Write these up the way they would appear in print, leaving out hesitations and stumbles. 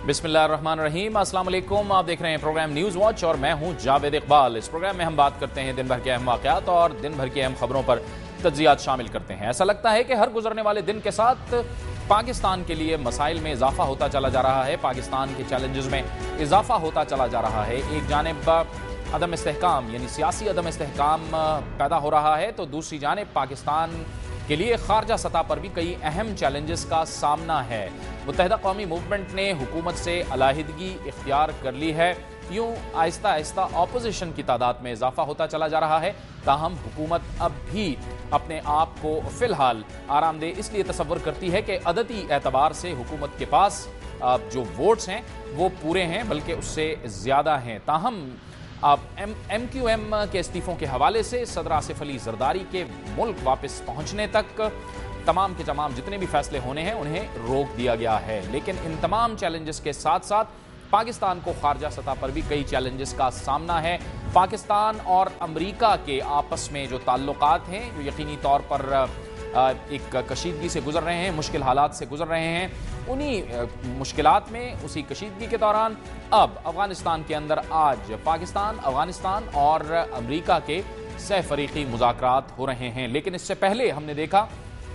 बिस्मिल्लाहिर्रहमानिर्रहीम। अस्सलाम वालेकुम। आप देख रहे हैं प्रोग्राम न्यूज़ वॉच और मैं हूं जावेद इकबाल। इस प्रोग्राम में हम बात करते हैं दिन भर के अहम वाक़यात और दिन भर की अहम खबरों पर तज्ज़ियात शामिल करते हैं। ऐसा लगता है कि हर गुजरने वाले दिन के साथ पाकिस्तान के लिए मसाइल में इजाफा होता चला जा रहा है, पाकिस्तान के चैलेंजेस में इजाफा होता चला जा रहा है। एक जानिब अदम इस्तेहकाम यानी सियासी अदम इस्तेहकाम पैदा हो रहा है, तो दूसरी जानिब पाकिस्तान के लिए खारजा सतह पर भी कई अहम चैलेंजेस का सामना है। मुत्तहिदा कौमी मूवमेंट ने हुकूमत से अलहदगी इख्तियार कर ली है। यूँ आहिस्ता आहिस्ता अपोजिशन की तादाद में इजाफा होता चला जा रहा है, ताहम हुकूमत अब भी अपने आप को फ़िलहाल आरामदेह इसलिए तसव्वुर करती है कि अददी एतबार से हुकूमत के पास जो वोट्स हैं वो पूरे हैं, बल्कि उससे ज़्यादा हैं। ताहम अब MQM के इस्तीफ़ों के हवाले से सदर आसिफ अली जरदारी के मुल्क वापस पहुंचने तक तमाम के तमाम जितने भी फैसले होने हैं उन्हें रोक दिया गया है। लेकिन इन तमाम चैलेंजेस के साथ साथ पाकिस्तान को खारजा सतह पर भी कई चैलेंजेस का सामना है। पाकिस्तान और अमरीका के आपस में जो ताल्लुकात हैं, जो यकीनी तौर पर एक कशीदगी से गुजर रहे हैं, मुश्किल हालात से गुजर रहे हैं, उन्हीं मुश्किलात में उसी कशीदगी के दौरान अब अफगानिस्तान के अंदर आज पाकिस्तान, अफगानिस्तान और अमरीका के सह फरीकी मुज़ाकरात हो रहे हैं। लेकिन इससे पहले हमने देखा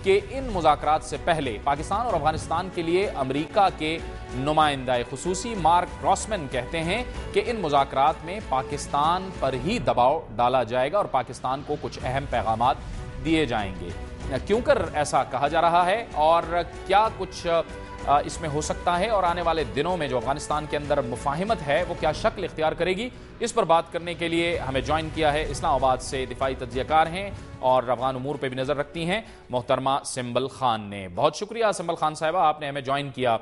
कि इन मुज़ाकरात से पहले पाकिस्तान और अफगानिस्तान के लिए अमरीका के नुमाइंदा खुसूसी मार्क ग्रॉसमैन कहते हैं कि इन मुज़ाकरात में पाकिस्तान पर ही दबाव डाला जाएगा और पाकिस्तान को कुछ अहम पैगामात दिए जाएंगे। क्यों कर ऐसा कहा जा रहा है और क्या कुछ इसमें हो सकता है, और आने वाले दिनों में जो अफगानिस्तान के अंदर मुफाहिमत है वो क्या शक्ल इख्तियार करेगी, इस पर बात करने के लिए हमें ज्वाइन किया है इस्लामाबाद से दिफाई तज्ज़ियाकार हैं और अफगान उमूर पर भी नज़र रखती हैं मोहतरमा सिंबल खान ने। बहुत शुक्रिया सिंबल खान साहिबा, आपने हमें ज्वाइन किया।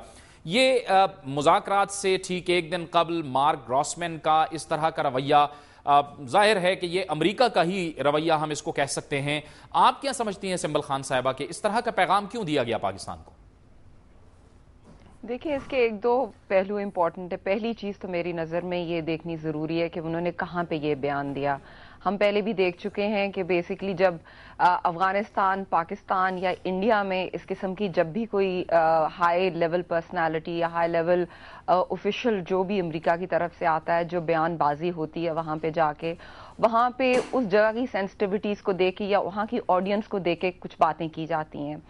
ये मुज़ाकरात से ठीक एक दिन कबल मार्क ग्रॉसमैन का इस तरह का रवैया जाहिर है कि ये अमेरिका का ही रवैया हम इसको कह सकते हैं। आप क्या समझती हैं सिंबल खान साहिबा कि इस तरह का पैगाम क्यों दिया गया पाकिस्तान को? देखिए, इसके एक दो पहलू इंपॉर्टेंट है। पहली चीज़ तो मेरी नज़र में ये देखनी ज़रूरी है कि उन्होंने कहाँ पे ये बयान दिया। हम पहले भी देख चुके हैं कि बेसिकली जब अफ़गानिस्तान, पाकिस्तान या इंडिया में इस किस्म की जब भी कोई हाई लेवल पर्सनालिटी या हाई लेवल ऑफिशियल जो भी अमेरिका की तरफ से आता है, जो बयानबाजी होती है वहाँ पे जाके, वहाँ पे उस जगह की सेंसिटिविटीज़ को देख के या वहाँ की ऑडियंस को देख के कुछ बातें की जाती हैं।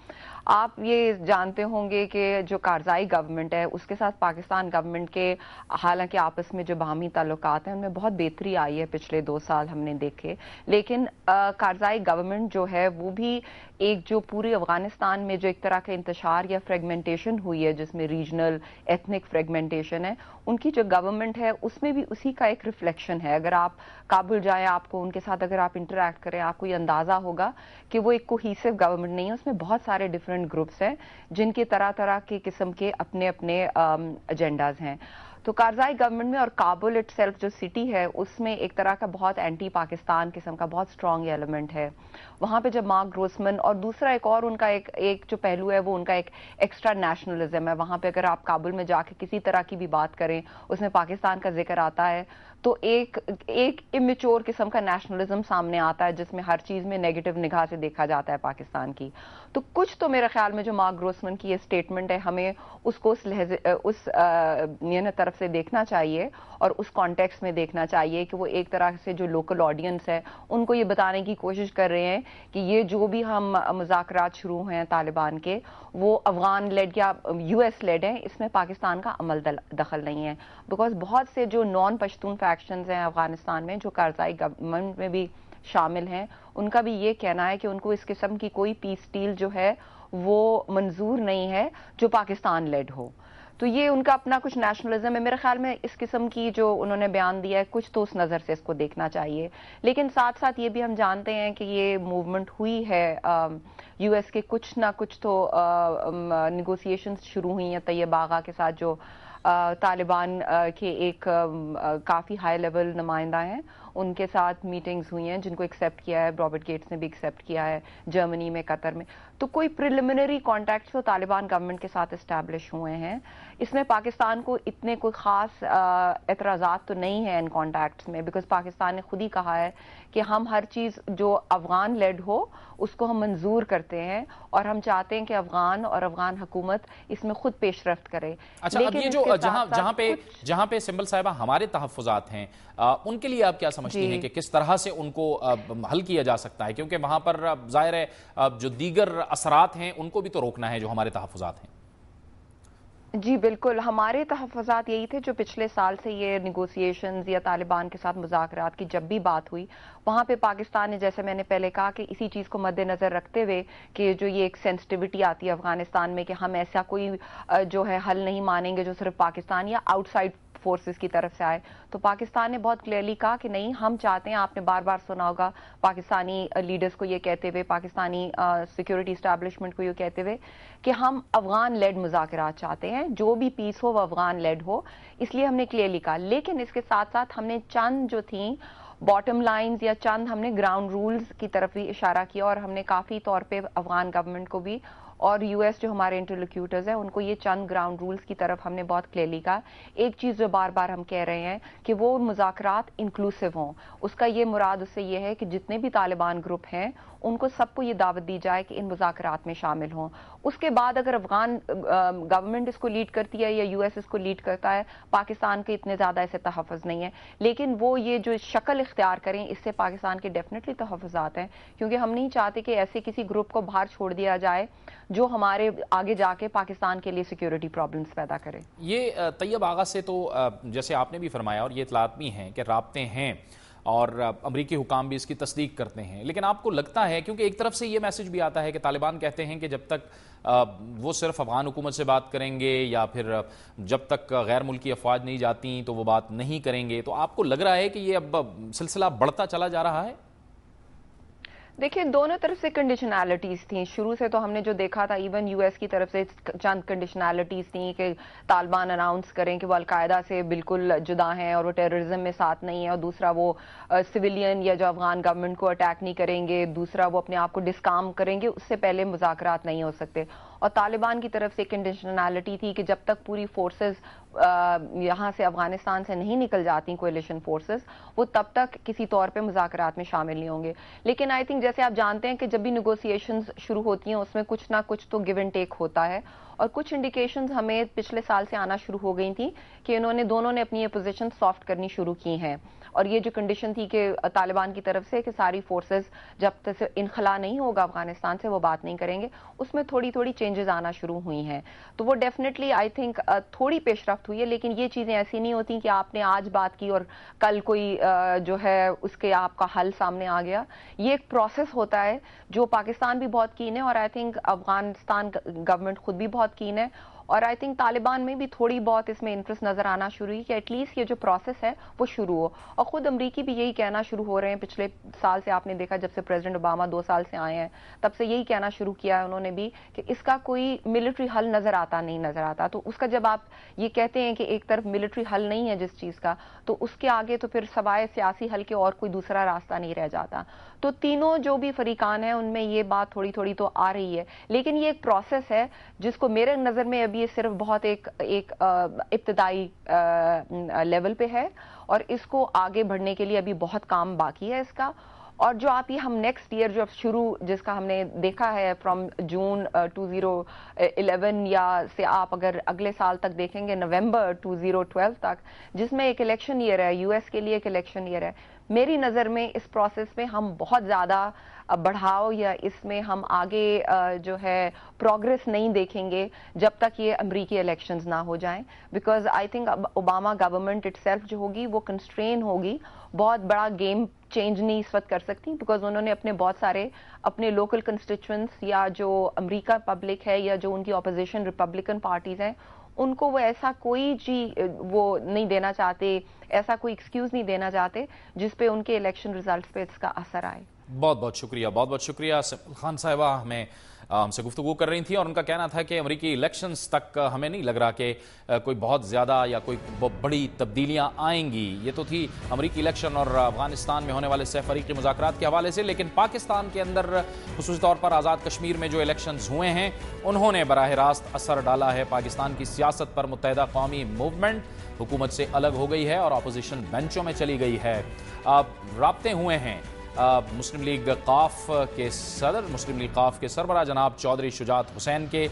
आप ये जानते होंगे कि जो कारज़ाई गवर्नमेंट है उसके साथ पाकिस्तान गवर्नमेंट के हालांकि आपस में जो बाहमी ताल्लुकात हैं उनमें बहुत बेहतरी आई है पिछले 2 साल हमने देखे, लेकिन कारज़ाई गवर्नमेंट जो है वो भी एक जो पूरे अफगानिस्तान में जो एक तरह का इंतशार या फ्रेगमेंटेशन हुई है जिसमें रीजनल एथनिक फ्रेगमेंटेशन है, उनकी जो गवर्नमेंट है उसमें भी उसी का एक रिफ्लेक्शन है। अगर आप काबुल जाएं, आपको उनके साथ अगर आप इंटरेक्ट करें, आपको ये अंदाज़ा होगा कि वो एक कोहीसिव गवर्नमेंट नहीं है, उसमें बहुत सारे डिफरेंट ग्रुप्स हैं जिनके तरह तरह के किस्म के अपने अपने एजेंडाज हैं। तो कारज़ाई गवर्नमेंट में और काबुल इटसेल्फ जो सिटी है उसमें एक तरह का बहुत एंटी पाकिस्तान किस्म का बहुत स्ट्रॉन्ग एलिमेंट है। वहाँ पे जब मार्क ग्रोसमैन और दूसरा एक और उनका एक जो पहलू है वो उनका एक एक्स्ट्रा नेशनलिज्म है। वहाँ पे अगर आप काबुल में जाके किसी तरह की भी बात करें उसमें पाकिस्तान का जिक्र आता है तो एक इमेच्योर किस्म का नेशनलिज्म सामने आता है जिसमें हर चीज़ में नेगेटिव निगाह से देखा जाता है पाकिस्तान की। तो कुछ तो मेरे ख्याल में जो मार्क ग्रोसमैन की ये स्टेटमेंट है हमें उसको उस तरफ से देखना चाहिए और उस कॉन्टेक्स्ट में देखना चाहिए कि वो एक तरह से जो लोकल ऑडियंस है उनको ये बताने की कोशिश कर रहे हैं कि ये जो भी हम मुज़ाकरात शुरू हैं तालिबान के वो अफगान लेड या US लेड हैं, इसमें पाकिस्तान का अमल दखल नहीं है। बिकॉज बहुत से जो नॉन पश्तून फैक्शंस हैं अफगानिस्तान में जो कारज़ाई गवर्नमेंट में भी शामिल हैं, उनका भी ये कहना है कि उनको इस किस्म की कोई पीस डील जो है वो मंजूर नहीं है जो पाकिस्तान लेड हो। तो ये उनका अपना कुछ नेशनलिज्म है। मेरे ख्याल में इस किस्म की जो उन्होंने बयान दिया है कुछ तो उस नज़र से इसको देखना चाहिए। लेकिन साथ साथ ये भी हम जानते हैं कि ये मूवमेंट हुई है US के कुछ ना कुछ तो निगोसिएशंस शुरू हुई हैं तैयब आगा के साथ जो तालिबान के एक काफ़ी हाई लेवल नुमाइंदा हैं, ان کے ساتھ میٹنگز ہوئی ہیں جن کو ایکسیپٹ کیا ہے, رابرٹ گیٹس نے بھی ایکسیپٹ کیا ہے جرمنی میں, قطر میں. تو کوئی پریلیمنری کانٹیکٹس تو طالبان گورنمنٹ کے ساتھ اسٹیبلش ہوئے ہیں. اس میں پاکستان کو اتنے کوئی خاص اعتراضات تو نہیں ہیں ان کانٹیکٹس میں, بیکاز پاکستان نے خود ہی کہا ہے کہ ہم ہر چیز جو افغان لیڈ ہو اس کو ہم منظور کرتے ہیں, اور ہم چاہتے ہیں کہ افغان اور افغان حکومت اس میں خود پیش رفت کرے. اچھا, اب یہ جو جہاں پہ سنبل صاحبہ ہمارے تحفظات ہیں, ان کے لیے آپ کیا سمجھتی ہیں کہ کس طرح سے ان کو حل کیا جا سکتا ہے, کیونکہ وہاں پر ظاہر ہے جو دیگر اثرات ہیں ان کو بھی تو روکنا ہے جو ہمارے تحفظات ہیں. جی بالکل, ہمارے تحفظات یہی تھے جو پچھلے سال سے یہ نیگوسیشنز یا طالبان کے ساتھ مذاکرات کی جب بھی بات ہوئی, وہاں پہ پاکستان نے, جیسے میں نے پہلے کہا, کہ اسی چیز کو مد نظر رکھتے ہوئے کہ جو یہ ایک سینسٹیوٹی آتی ہے افغانستان میں کہ ہم ایسا کوئی جو ہے حل نہیں مانیں گے جو صرف پاکستان یا آؤٹ سائڈ فورسز کی طرف سے آئے, تو پاکستان نے بہت کلیئرلی کہا کہ نہیں, ہم چاہتے ہیں, آپ نے بار بار سنا ہوگا پاکستانی لیڈرز کو یہ کہتے ہوئے, پاکستانی سیکورٹی اسٹیبلشمنٹ کو یہ کہتے ہوئے کہ ہم افغان لیڈ مذاکرات چاہتے ہیں, جو بھی پیس ہو وہ افغان لیڈ ہو. اس لیے ہم نے کلیئرلی کہا, لیکن اس کے ساتھ ساتھ ہم نے چند جو تھیں باٹم لائنز یا چند ہم نے گراؤنڈ رولز کی طرف بھی اشارہ کیا, اور ہم نے کافی طور پہ افغان گورنمنٹ کو بھی اور یو ایس جو ہمارے انٹرلوکیوٹرز ہیں ان کو یہ چند گراؤنڈ رولز کی طرف ہم نے بہت کلیئرلی کہا. ایک چیز جو بار بار ہم کہہ رہے ہیں کہ وہ مذاکرات انکلوسیو ہوں, اس کا یہ مراد اس سے یہ ہے کہ جتنے بھی طالبان گروپ ہیں ان کو سب کو یہ دعوت دی جائے کہ ان مذاکرات میں شامل ہوں. اس کے بعد اگر افغان گورنمنٹ اس کو لیڈ کرتی ہے یا یو ایس اس کو لیڈ کرتا ہے, پاکستان کے اتنے زیادہ ایسے تحفظ نہیں ہیں, لیکن وہ یہ جو شکل اختیار کریں اس سے پاکستان کے ڈیفینیٹلی تحفظات ہیں, کیونکہ ہم نہیں چاہتے کہ ایسے کسی گروپ کو باہر چھوڑ دیا جائے جو ہمارے آگے جا کے پاکستان کے لیے سیکیورٹی پرابلمز پیدا کرے. یہ طیب آغا سے تو جیسے آپ نے بھی فرمایا اور یہ اطلاعات بھی ہیں کہ رابطے ہیں اور امریکی حکام بھی اس کی تصدیق کرتے ہیں, لیکن آپ کو لگتا ہے, کیونکہ ایک طرف سے یہ میسج بھی آتا ہے کہ طالبان کہتے ہیں کہ جب تک وہ صرف افغان حکومت سے بات کریں گے یا پھر جب تک غیر ملکی افواج نہیں جاتی تو وہ بات نہیں کریں گے, تو آپ کو لگ رہا ہے کہ یہ اب سلسلہ بڑھتا چلا جا رہا ہے؟ دیکھیں, دونوں طرف سے کنڈیشنالٹیز تھیں شروع سے, تو ہم نے جو دیکھا تھا ایون یو ایس کی طرف سے چند کنڈیشنالٹیز تھیں کہ طالبان اناؤنس کریں کہ وہ القاعدہ سے بالکل جدا ہیں اور وہ ٹیررزم میں ساتھ نہیں ہے, اور دوسرا وہ سویلین یا جو افغان گورنمنٹ کو اٹیک نہیں کریں گے, دوسرا وہ اپنے آپ کو ڈسکام کریں گے, اس سے پہلے مذاکرات نہیں ہو سکتے. اور طالبان کی طرف سے کنڈیشنالٹی تھی کہ جب تک پوری فورسز یہاں سے افغانستان سے نہیں نکل جاتی کولیشن فورسز, وہ تب تک کسی طور پہ مذاکرات میں شامل نہیں ہوں گے. لیکن آئی تھنک جیسے آپ جانتے ہیں کہ جب بھی نیگوسیشنز شروع ہوتی ہیں اس میں کچھ نہ کچھ تو گیو اینڈ ٹیک ہوتا ہے, اور کچھ انڈیکیشنز ہمیں پچھلے سال سے آنا شروع ہو گئی تھیں کہ دونوں نے اپنی پوزیشن سافٹ کرنی شروع کی ہیں. اور یہ جو کنڈیشن تھی کہ طالبان کی طرف سے کہ ساری فورسز جب تک انخلا نہیں ہوگا افغانستان سے وہ بات نہیں کریں گے, اس میں تھوڑی تھوڑی چینجز آنا شروع ہوئی ہیں. تو وہ ڈیفینیٹلی آئی تھنک تھوڑی پیش رفت ہوئی ہے, لیکن یہ چیزیں ایسی نہیں ہوتی کہ آپ نے آج بات کی اور کل کوئی جو ہے اس کے آپ کا حل سامنے آ گیا. یہ ایک پروسیس ہوتا ہے جو پاکستان بھی بہت کین ہے, اور آئی تھنک افغانستان گورنمنٹ خود بھی بہت کین ہے, اور آئی تھنک طالبان میں بھی تھوڑی بہت اس میں انٹرسٹ نظر آنا شروع ہوئی کہ ایٹ لیسٹ یہ جو پروسیس ہے وہ شروع ہو. اور خود امریکی بھی یہی کہنا شروع ہو رہے ہیں, پچھلے سال سے آپ نے دیکھا جب سے پریزیڈنٹ اوباما 2 سال سے آئے ہیں تب سے یہی کہنا شروع کیا ہے انہوں نے بھی کہ اس کا کوئی ملٹری حل نظر آتا. تو اس کا جب آپ یہ کہتے ہیں کہ ایک طرف ملٹری حل نہیں ہے جس چیز کا, تو اس کے آگے تو پھر سوائے سیاسی حل کے اور کوئی دوسرا راستہ نہیں رہ جاتا. تو تینوں جو بھی فریقان ہیں ان میں یہ بات تھوڑی تھوڑی تو آ رہی ہے, لیکن یہ ایک پروسیس ہے جس کو میرے نظر میں ابھی یہ صرف بہت ایک ابتدائی لیول پہ ہے, اور اس کو آگے بڑھنے کے لیے ابھی بہت کام باقی ہے اس کا. اور جو آپ یہ ہم نیکسٹ ایئر جو شروع جس کا ہم نے دیکھا ہے فرام جون 2011 یا سے آپ اگر اگلے سال تک دیکھیں گے نومبر 2012 تک, جس میں ایک الیکشن ایئر ہے, یو ایس کے لیے ایک الیکشن ایئر ہے, میری نظر میں اس پروسیس میں ہم بہت زیادہ بڑھاؤ یا اس میں ہم آگے جو ہے پروگریس نہیں دیکھیں گے جب تک یہ امریکی الیکشنز نہ ہو جائیں, because I think Obama government it self جو ہوگی وہ کنسٹرین ہوگی, بہت بڑا گیم چینج نہیں اس وقت کر سکتی, بیکاز انہوں نے اپنے بہت سارے اپنے لوکل کنسٹیچوئنٹس یا جو امریکہ پبلک ہے یا جو ان کی اپوزیشن ریپبلکن پارٹیز ہیں ان کو وہ ایسا کوئی وہ نہیں دینا چاہتے, ایسا کوئی ایکسکیوز نہیں دینا چاہتے جس پہ ان کے الیکشن ریزلٹس پہ اس کا اثر آئے. بہت بہت شکریہ سنبل خان صاحبہ, ہمیں हमसे गुफ्तगू कर रही थी और उनका कहना था कि अमेरिकी इलेक्शंस तक हमें नहीं लग रहा कि कोई बहुत ज़्यादा या कोई बड़ी तब्दीलियां आएंगी। ये तो थी अमेरिकी इलेक्शन और अफगानिस्तान में होने वाले सहफरीकी मुज़ाकरात के हवाले से, लेकिन पाकिस्तान के अंदर खुसूसी तौर पर आज़ाद कश्मीर में जो इलेक्शंस हुए हैं उन्होंने बराह रास्त असर डाला है पाकिस्तान की सियासत पर। मुत्तहिदा कौमी मूवमेंट हुकूमत से अलग हो गई है और अपोजिशन बेंचों में चली गई है। राब्ते हुए हैं मुस्लिम लीग काफ के सदर, मुस्लिम लीग काफ के सरबराह जनाब चौधरी शुजात हुसैन के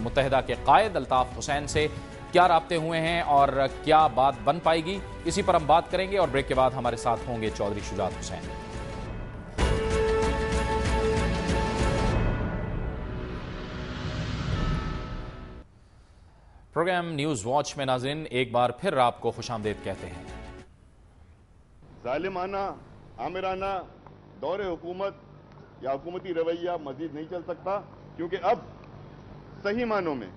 मुत्तहिदा के कायद अल्ताफ हुसैन से क्या राब्ते हुए हैं और क्या बात बन पाएगी, इसी पर हम बात करेंगे और ब्रेक के बाद हमारे साथ होंगे Chaudhry Shujaat Hussain. Programme news watch में नाज़रीन एक बार फिर आपको खुशामदीद कहते हैं। जालिमाना आमिराना दौरे हुकूमत या हुकूमती रवैया मजीद नहीं चल सकता, क्योंकि अब सही मानों में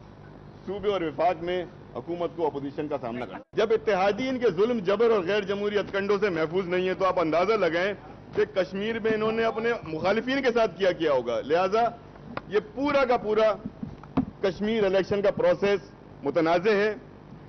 सूबे और विफाक में हुकूमत को अपोजिशन का सामना करना। जब इत्तेहादीन के जुल्म, जबर और गैर जमहूरी हथकंडों से महफूज नहीं है तो आप अंदाजा लगाएं कि कश्मीर में इन्होंने अपने मुखालिफिन के साथ क्या किया होगा। लिहाजा ये पूरा का पूरा कश्मीर इलेक्शन का प्रोसेस मुतनाज़े है,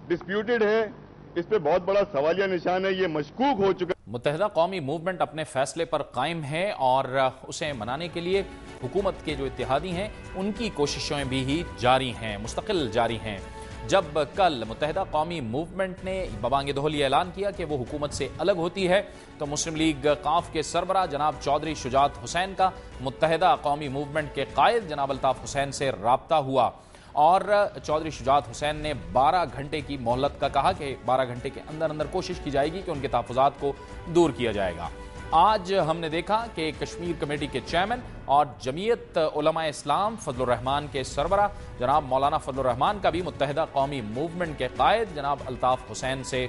डिस्प्यूटेड है, इस पे बहुत बड़ा सवालिया निशान है, ये मशकूक हो चुका है। मुत्तहिदा कौमी मूवमेंट अपने फैसले पर कायम है और उसे मनाने के लिए हुकूमत के जो इत्तेहादी हैं उनकी कोशिशें भी जारी हैं, मुस्तकिल जारी हैं। जब कल मुत्तहिदा कौमी मूवमेंट ने बबांग दोहली ऐलान किया कि वो हुकूमत से अलग होती है, तो मुस्लिम लीग काफ के सरबराह जनाब चौधरी शुजात हुसैन का मुत्तहिदा कौमी मूवमेंट के कायद जनाब अल्ताफ हुसैन से राब्ता हुआ और चौधरी शुजात हुसैन ने 12 घंटे की मोहलत का कहा कि 12 घंटे के अंदर अंदर कोशिश की जाएगी कि उनके तहफ़्फ़ुज़ात को दूर किया जाएगा। आज हमने देखा कि कश्मीर कमेटी के चेयरमैन और जमीयत उलमा इस्लाम फजलुर रहमान के सरबराह जनाब मौलाना फजलुर रहमान का भी मुत्तहिदा कौमी मूवमेंट के कायद जनाब अल्ताफ हुसैन से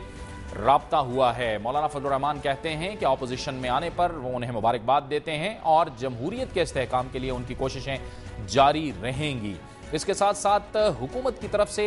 राब्ता हुआ है। मौलाना फजलुर रहमान कहते हैं कि अपोजिशन में आने पर वो उन्हें मुबारकबाद देते हैं और जमहूरियत के इस्तेहकाम के लिए उनकी कोशिशें जारी रहेंगी। इसके साथ साथ हुकूमत की तरफ से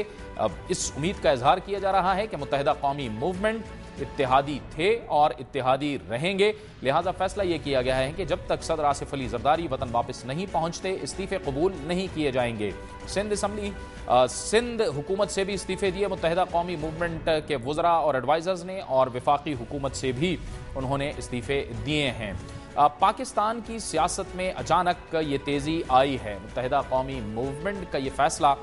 इस उम्मीद का इजहार किया जा रहा है कि मुत्तहिदा कौमी मूवमेंट इत्तेहादी थे और इत्तेहादी रहेंगे, लिहाजा फैसला यह किया गया है कि जब तक सदर आसिफ अली जरदारी वतन वापस नहीं पहुंचते इस्तीफे कबूल नहीं किए जाएंगे। सिंध असम्बली सिंध हुकूमत से भी इस्तीफे दिए मुत्तहिदा कौमी मूवमेंट के वज़रा और एडवाइजर्स ने और वफाकी हुकूमत से भी उन्होंने इस्तीफे दिए हैं। पाकिस्तान की सियासत में अचानक ये तेज़ी आई है। मुत्तहिदा कौमी मूवमेंट का ये फैसला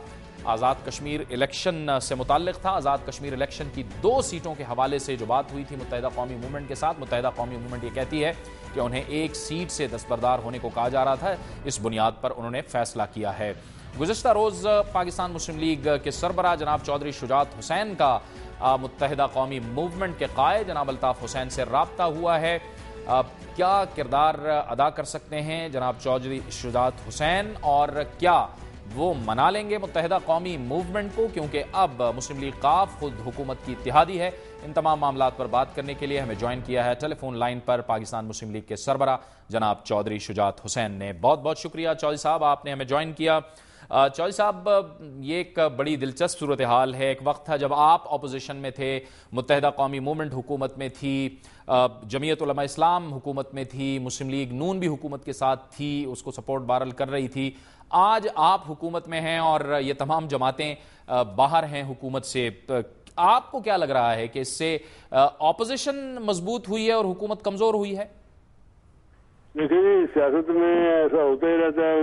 आज़ाद कश्मीर इलेक्शन से मुताल्लिक़ था। आज़ाद कश्मीर इलेक्शन की 2 सीटों के हवाले से जो बात हुई थी मुत्तहिदा कौमी मूवमेंट के साथ, मुत्तहिदा कौमी मूवमेंट ये कहती है कि उन्हें 1 सीट से दस्तबरदार होने को कहा जा रहा था, इस बुनियाद पर उन्होंने फैसला किया है। गुज़िश्ता रोज़ पाकिस्तान मुस्लिम लीग के सरबराह जनाब चौधरी शुजात हुसैन का मुत्तहिदा कौमी मूवमेंट के कायद जनाब अल्ताफ हुसैन से राब्ता हुआ है। क्या किरदार अदा कर सकते हैं जनाब चौधरी शुजात हुसैन और क्या वो मना लेंगे मुत्तहिदा कौमी मूवमेंट को, क्योंकि अब मुस्लिम लीग काफ खुद हुकूमत की इत्तेहादी है। इन तमाम मामलात पर बात करने के लिए हमें ज्वाइन किया है टेलीफोन लाइन पर पाकिस्तान मुस्लिम लीग के सरबराह जनाब चौधरी शुजात हुसैन ने। बहुत बहुत शुक्रिया चौधरी साहब, आपने हमें ज्वाइन किया। चौधरी साहब, ये एक बड़ी दिलचस्प सूरत हाल है। एक वक्त था जब आप अपोजिशन में थे, मुत्तहिदा कौमी मूवमेंट हुकूमत में थी, जमीयत उलमा इस्लाम हुकूमत में थी, मुस्लिम लीग नून भी हुकूमत के साथ थी, उसको सपोर्ट बहरहाल कर रही थी। आज आप हुकूमत में हैं और ये तमाम जमातें बाहर हैं हुकूमत से। आपको क्या लग रहा है कि इससे अपोजिशन मजबूत हुई है और हुकूमत कमजोर हुई है? देखिए, सियासत में ऐसा होता ही रहता है,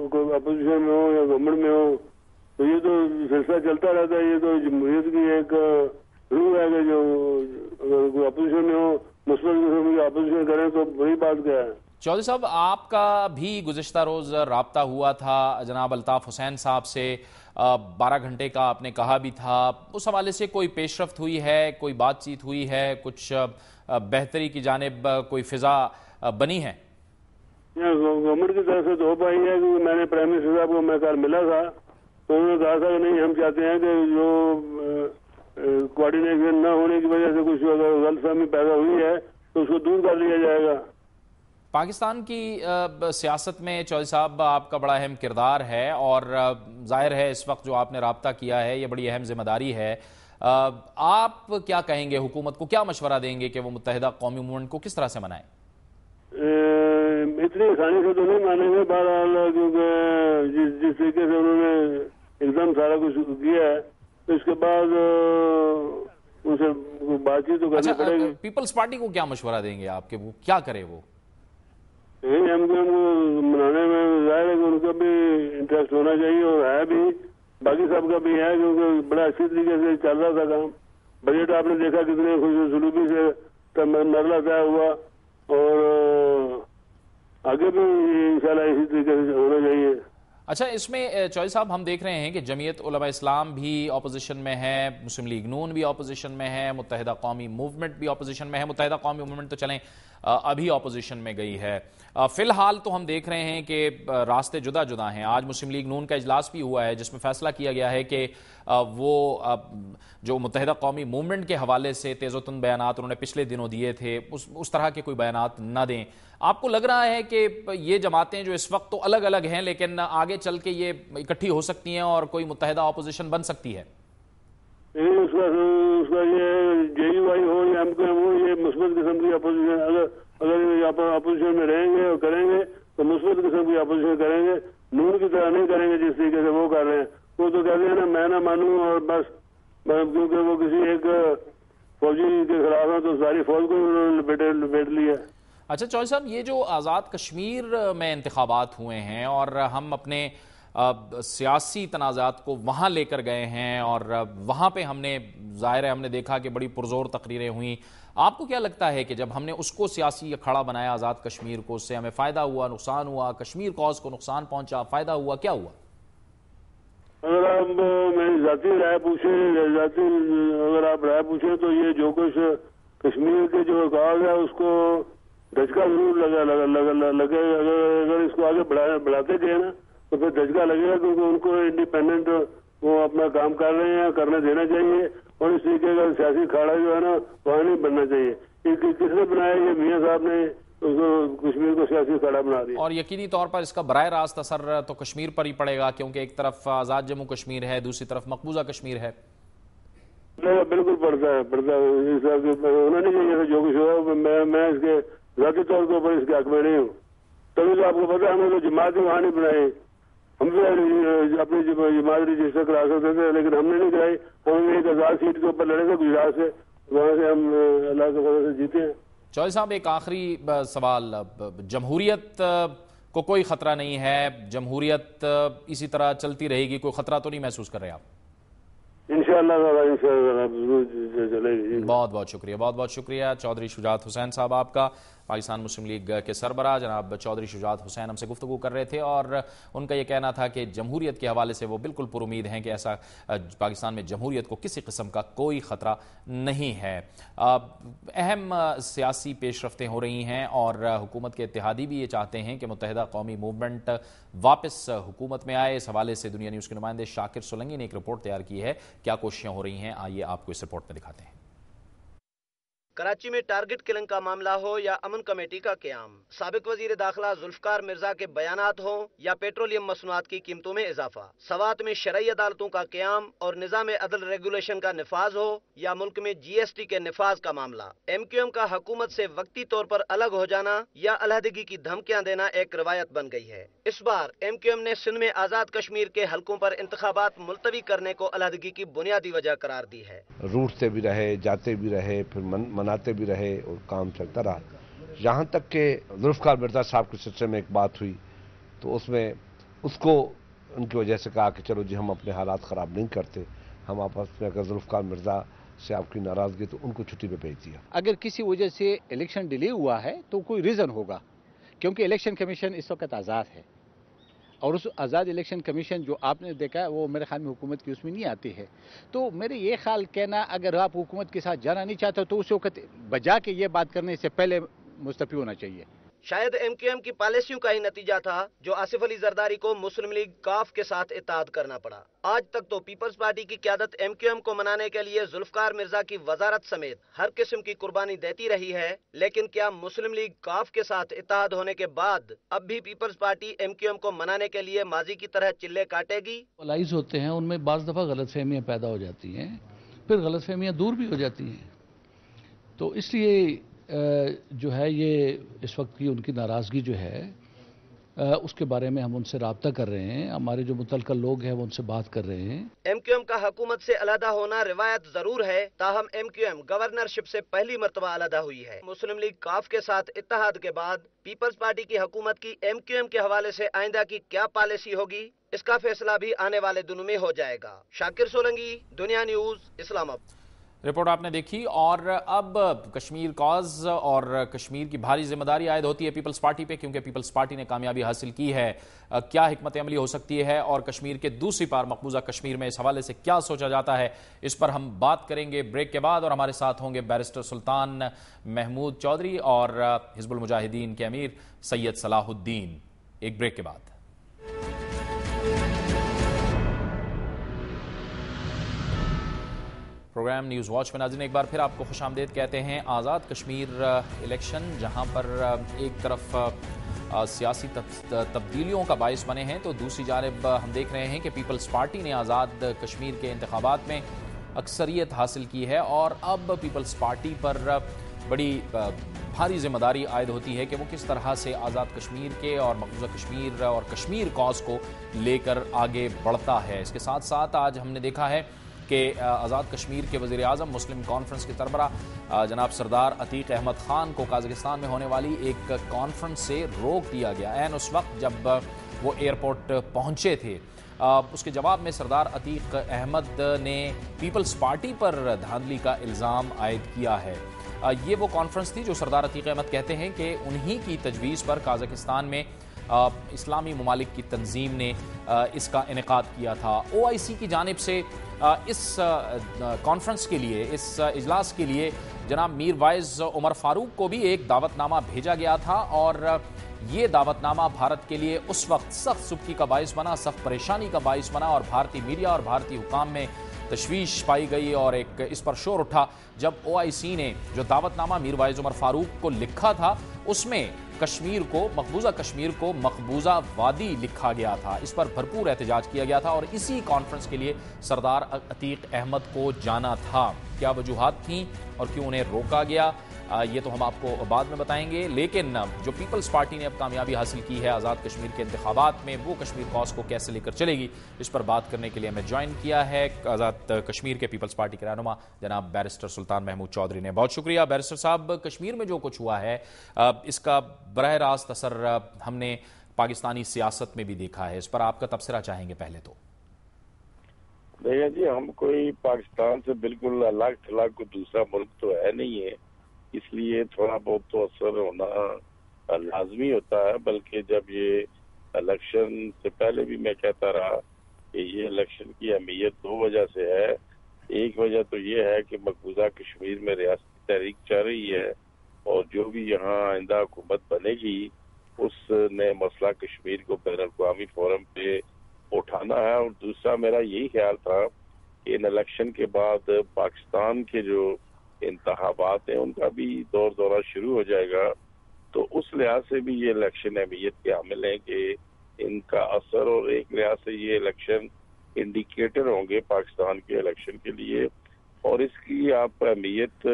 कोई अपोजिशन में हो या गवर्नमेंट में हो, तो ये तो सिलसिला चलता रहता है। ये तो जमहूरियत की एक रूल है कि जो अगर कोई अपोजिशन में हो, मुस्लिम अपोजिशन करें तो बड़ी बात क्या है। चौधरी साहब, आपका भी गुज़िश्ता रोज़ राब्ता हुआ था जनाब अल्ताफ हुसैन साहब से, 12 घंटे का आपने कहा भी था। उस हवाले से कोई पेशरफ्त हुई है, कोई बातचीत हुई है, कुछ बेहतरी की जानिब कोई फिजा बनी है? गवर्नमेंट की तरफ से तो हो पाई है, क्योंकि मैंने प्राइम मिनिस्टर साहब को मैं कल मिला था तो उन्होंने कहा था कि नहीं, हम चाहते हैं कि जो कोऑर्डिनेशन न होने की वजह से कुछ अगर गलतफहमी पैदा हुई है तो उसको दूर कर लिया जाएगा। पाकिस्तान की सियासत में चौधरी साहब आपका बड़ा अहम किरदार है और जाहिर है इस वक्त जो आपने राब्ता किया है ये बड़ी अहम जिम्मेदारी है। आप क्या कहेंगे, हुकूमत को क्या मशवरा देंगे कि वो मुत्तहिदा कौमी मूवमेंट को किस तरह से मनाए? इतनी आसानी से तो नहीं मानेंगे बहरहाल, क्योंकि जिस तरीके से उन्होंने एकदम सारा कुछ किया है, तो इसके बाद उनसे बातचीत तो करनी पड़ेगी। पीपल्स पार्टी को क्या मशवरा देंगे आपके, वो क्या करे? वो एमक्यूएम को मनाने में जाहिर है कि उनका भी इंटरेस्ट होना चाहिए, और है भी, बाकी सबका भी है, क्योंकि बड़ा अच्छी तरीके से चल रहा था काम। बजट आपने देखा कितने खुशसलूकी से मरला तय हुआ, और आगे भी इंशाल्लाह इसी तरीके से होना चाहिए। अच्छा, इसमें चौधरी साहब हम देख रहे हैं कि जमीयत उलमा इस्लाम भी ऑपोजिशन में है, मुस्लिम लीग नून भी ऑपोजिशन में है, मुत्तहिदा कौमी मूवमेंट भी ऑपोजिशन में है। मुत्तहिदा कौमी मूवमेंट तो चलें अभी ऑपोजिशन में गई है। फिलहाल तो हम देख रहे हैं कि रास्ते जुदा जुदा हैं। आज मुस्लिम लीग नून का इजलास भी हुआ है जिसमें फैसला किया गया है कि वो जो मुत्तहिदा कौमी मूवमेंट के हवाले से तेज़ोतुन बयानात उन्होंने पिछले दिनों दिए थे, उस तरह के कोई बयानात न दें। आपको लग रहा है कि ये जमातें जो इस वक्त तो अलग अलग हैं, लेकिन आगे चल के ये इकट्ठी हो सकती हैं और कोई मुत्तहिदा ऑपोजिशन बन सकती है? उसका ये JUI हो या एमक्यूएम हो, ये मुस्बत किस्म की अपोजिशन, अगर अपोजिशन में रहेंगे और करेंगे तो मुस्बत किस्म की अपोजिशन करेंगे, नून की तरह नहीं करेंगे जिस तरीके से वो कर रहे हैं। वो तो कहते हैं ना, मैं ना मानूं और बस, क्योंकि वो किसी एक फौजी के खिलाफ है तो सारी फौज को लपेट लिया। अच्छा चौधरी साहब, ये जो आज़ाद कश्मीर में इंतखाबात हुए हैं और हम अपने सियासी तनाज़ात को वहाँ लेकर गए हैं और वहाँ पे हमने ज़ाहिर है हमने देखा कि बड़ी पुरज़ोर तकरीरें हुई। आपको क्या लगता है कि जब हमने उसको सियासी अखाड़ा बनाया आज़ाद कश्मीर को, उससे हमें फ़ायदा हुआ, नुकसान हुआ? कश्मीर कॉज को नुकसान पहुँचा, फ़ायदा हुआ, क्या हुआ? अगर आप मेरी जाती राय अगर आप राय पूछे तो ये जो कुछ कश्मीर के जो कॉज है उसको धचका जरूर लगे। अगर इसको आगे बढ़ाते गए ना तो फिर धचका लगेगा, क्योंकि उनको इंडिपेंडेंट वो अपना काम कर रहे हैं, करने देना चाहिए, और इस तरीके का सियासी खाड़ा जो है ना वहाँ नहीं बनना चाहिए। किसने बनाया? ये मियाँ साहब ने उसको कश्मीर को सियासी खाड़ा बना दिया। और यकीनी तौर पर इसका बराह रास्त असर तो कश्मीर पर ही पड़ेगा, क्योंकि एक तरफ आज़ाद जम्मू कश्मीर है, दूसरी तरफ मकबूजा कश्मीर है। बिल्कुल पड़ता है होना नहीं चाहिए। जो कुछ हो, मैं इसके ज़ाती तौर के ऊपर इसके हक में नहीं हूँ। तभी तो आपको पता है, हमने तो जमात वहाँ नहीं बनाई। हम तो अपनी जमात रजिस्टर करा सकते थे, लेकिन हमने नहीं कराई। हम एक आज़ाद सीट के ऊपर लड़े थे गुजरात से, वहाँ से हम अल्लाह के फजल से जीते हैं। चौधरी साहब, एक आखिरी सवाल, जमहूरियत को कोई ख़तरा नहीं है? जमहूरियत इसी तरह चलती रहेगी, कोई ख़तरा तो नहीं महसूस कर रहे आप? इंशाअल्लाह चलेगी। बहुत बहुत शुक्रिया, बहुत बहुत शुक्रिया चौधरी शुजात हुसैन साहब आपका। पाकिस्तान मुस्लिम लीग के सरबराह जनाब चौधरी शुजात हुसैन हमसे गुफ्तगू कर रहे थे और उनका ये कहना था कि जमहूरियत के हवाले से वो बिल्कुल पुरुमीद हैं कि ऐसा पाकिस्तान में जमहूरियत को किसी किस्म का कोई ख़तरा नहीं है। अहम सियासी पेशरफ्तें हो रही हैं और हुकूमत के इत्तेहादी भी ये चाहते हैं कि मुत्तहिदा कौमी मूवमेंट वापस हुकूमत में आए। इस हवाले से दुनिया न्यूज़ के नुमाइंदे शाकिर सोलंकी ने एक रिपोर्ट तैयार की है। क्या कोशिशें हो रही हैं, आइए आपको इस रिपोर्ट में दिखाते हैं। कराची में टारगेट किलिंग का मामला हो या अमन कमेटी का क़याम, साबिक वजीर दाखिला जुल्फकार मिर्जा के बयानात हो या पेट्रोलियम मसनूआत की कीमतों में इजाफा, सवात में शरई अदालतों का क़याम और निज़ाम अदल रेगुलेशन का निफाज हो या मुल्क में GST के निफाज का मामला, MQM का हुकूमत से वक्ती तौर पर अलग हो जाना या अलहदगी की धमकियां देना एक रवायत बन गई है। इस बार MQM ने सिंध में आज़ाद कश्मीर के हलकों पर इंतखाबात मुलतवी करने को अलहदगी की बुनियादी वजह करार दी है। रूठते भी रहे, जाते भी रहे, फिर मनाते भी रहे और काम चलता रहा। यहाँ तक कि जुल्फकार मिर्जा साहब के सिलसिले में एक बात हुई तो उसमें उसको उनकी वजह से कहा कि चलो जी हम अपने हालात ख़राब नहीं करते, हम आपस में अगर जुल्फकार मिर्जा से आपकी नाराज़गी तो उनको छुट्टी पे भेज दिया। अगर किसी वजह से इलेक्शन डिले हुआ है तो कोई रीज़न होगा, क्योंकि इलेक्शन कमीशन इस वक्त आज़ाद है और उस आज़ाद इलेक्शन कमीशन जो आपने देखा है वो मेरे ख्याल में हुकूमत की उसमें नहीं आती है। तो मेरे ये ख्याल कहना, अगर आप हुकूमत के साथ जाना नहीं चाहते तो उस वक्त बजा के ये बात करने से पहले मुस्तफ़ी होना चाहिए। शायद MQM की पॉलिसियों का ही नतीजा था जो आसिफ अली जरदारी को मुस्लिम लीग काफ के साथ इत्तेहाद करना पड़ा। आज तक तो पीपल्स पार्टी की क़यादत MQM को मनाने के लिए जुल्फकार मिर्जा की वजारत समेत हर किस्म की कुर्बानी देती रही है, लेकिन क्या मुस्लिम लीग काफ के साथ इत्तेहाद होने के बाद अब भी पीपल्स पार्टी MQM को मनाने के लिए माजी की तरह चिल्ले काटेगी? लाइज होते हैं, उनमें बाज़ दफ़ा गलतफहमियाँ पैदा हो जाती हैं, फिर गलतफहमियाँ दूर भी हो जाती हैं। तो इसलिए जो है ये इस वक्त की उनकी नाराज़गी जो है उसके बारे में हम उनसे राब्ता कर रहे हैं। हमारे जो मुतल्लिका लोग हैं वो उनसे बात कर रहे हैं। एमक्यूएम का हुकूमत से अलहदा होना रिवायत जरूर है, ताहम एमक्यूएम गवर्नरशिप से पहली मर्तबा अलहदा हुई है। मुस्लिम लीग काफ के साथ इत्तेहाद के बाद पीपल्स पार्टी की हुकूमत की एमक्यूएम के हवाले से आइंदा की क्या पॉलिसी होगी, इसका फैसला भी आने वाले दिनों में हो जाएगा। शाकिर सोलंगी, दुनिया न्यूज, इस्लामाबाद। रिपोर्ट आपने देखी। और अब कश्मीर कॉज और कश्मीर की भारी जिम्मेदारी आयद होती है पीपल्स पार्टी पे, क्योंकि पीपल्स पार्टी ने कामयाबी हासिल की है। क्या हिकमत अमली हो सकती है और कश्मीर के दूसरी पार मकबूजा कश्मीर में इस हवाले से क्या सोचा जाता है, इस पर हम बात करेंगे ब्रेक के बाद। और हमारे साथ होंगे बैरिस्टर सुल्तान महमूद चौधरी और हिजबुल मुजाहिदीन के अमीर सैयद सलाहुद्दीन, एक ब्रेक के बाद। प्रोग्राम न्यूज़ वॉच में नाज़रीन एक बार फिर आपको खुशामदीद कहते हैं। आज़ाद कश्मीर इलेक्शन जहां पर एक तरफ सियासी तब्दीलियों का बाइस बने हैं, तो दूसरी जानिब हम देख रहे हैं कि पीपल्स पार्टी ने आज़ाद कश्मीर के इंतखाबात में अक्सरियत हासिल की है और अब पीपल्स पार्टी पर बड़ी भारी जिम्मेदारी आयद होती है कि वो किस तरह से आज़ाद कश्मीर के और मकबूजा कश्मीर और कश्मीर कॉज को लेकर आगे बढ़ता है। इसके साथ साथ आज हमने देखा है कि आज़ाद कश्मीर के वज़ीर आज़म मुस्लिम कॉन्फ्रेंस के सरबराह जनाब सरदार अतीक अहमद ख़ान को काज़ाकिस्तान में होने वाली एक कॉन्फ्रेंस से रोक दिया गया ऐन उस वक्त जब वो एयरपोर्ट पहुंचे थे। उसके जवाब में सरदार अतीक अहमद ने पीपल्स पार्टी पर धांधली का इल्ज़ाम आयद किया है। ये वो कॉन्फ्रेंस थी जो सरदार अतीक अहमद कहते हैं कि उन्हीं की तजवीज़ पर काज़ाकिस्तान में इस्लामी ममालिक की तंजीम ने इसका इनेकाद किया था। OIC की जानिब से इस कॉन्फ्रेंस के लिए, इस इजलास के लिए जनाब मीर वाइज उमर फारूक को भी एक दावतनामा भेजा गया था और ये दावतनामा भारत के लिए उस वक्त सख्त सुबकी का बाइस बना, सख्त परेशानी का बाइस बना और भारतीय मीडिया और भारतीय हुकाम में तशवीश पाई गई और एक इस पर शोर उठा जब OIC ने जो दावतनामा मीर वाइज उमर फारूक को लिखा था उसमें कश्मीर को, मकबूजा कश्मीर को मकबूजा वादी लिखा गया था। इस पर भरपूर एहतजाज किया गया था और इसी कॉन्फ्रेंस के लिए सरदार अतीक अहमद को जाना था। क्या वजूहात थीं और क्यों उन्हें रोका गया, ये तो हम आपको बाद में बताएंगे। लेकिन जो पीपल्स पार्टी ने अब कामयाबी हासिल की है आज़ाद कश्मीर के इंतखाबात में, वो कश्मीर कॉज को कैसे लेकर चलेगी, इस पर बात करने के लिए हमें ज्वाइन किया है आज़ाद कश्मीर के पीपल्स पार्टी के रहनुमा जनाब बैरिस्टर सुल्तान महमूद चौधरी ने। बहुत शुक्रिया बैरिस्टर साहब। कश्मीर में जो कुछ हुआ है इसका बरह रास्त असर हमने पाकिस्तानी सियासत में भी देखा है, इस पर आपका तबसरा चाहेंगे पहले तो। देखिए जी, हम कोई पाकिस्तान से बिल्कुल अलग थलग कोई दूसरा मुल्क तो है नहीं है, इसलिए थोड़ा बहुत तो असर होना लाजमी होता है। बल्कि जब ये इलेक्शन से पहले भी मैं कहता रहा कि ये इलेक्शन की अहमियत दो वजह से है। एक वजह तो ये है कि मकबूजा कश्मीर में रियासती तहरीक चल रही है और जो भी यहाँ आइंदा हुकूमत बनेगी उसने मसला कश्मीर को बैन अवी फोरम पे उठाना है। और दूसरा मेरा यही ख्याल था कि इन इलेक्शन के बाद पाकिस्तान के जो इंतखाबात हैं उनका भी दौर दौरा शुरू हो जाएगा, तो उस लिहाज से भी ये इलेक्शन अहमियत के हामिल हैं कि इनका असर, और एक लिहाज से ये इलेक्शन इंडिकेटर होंगे पाकिस्तान के इलेक्शन के लिए। और इसकी आप अहमियत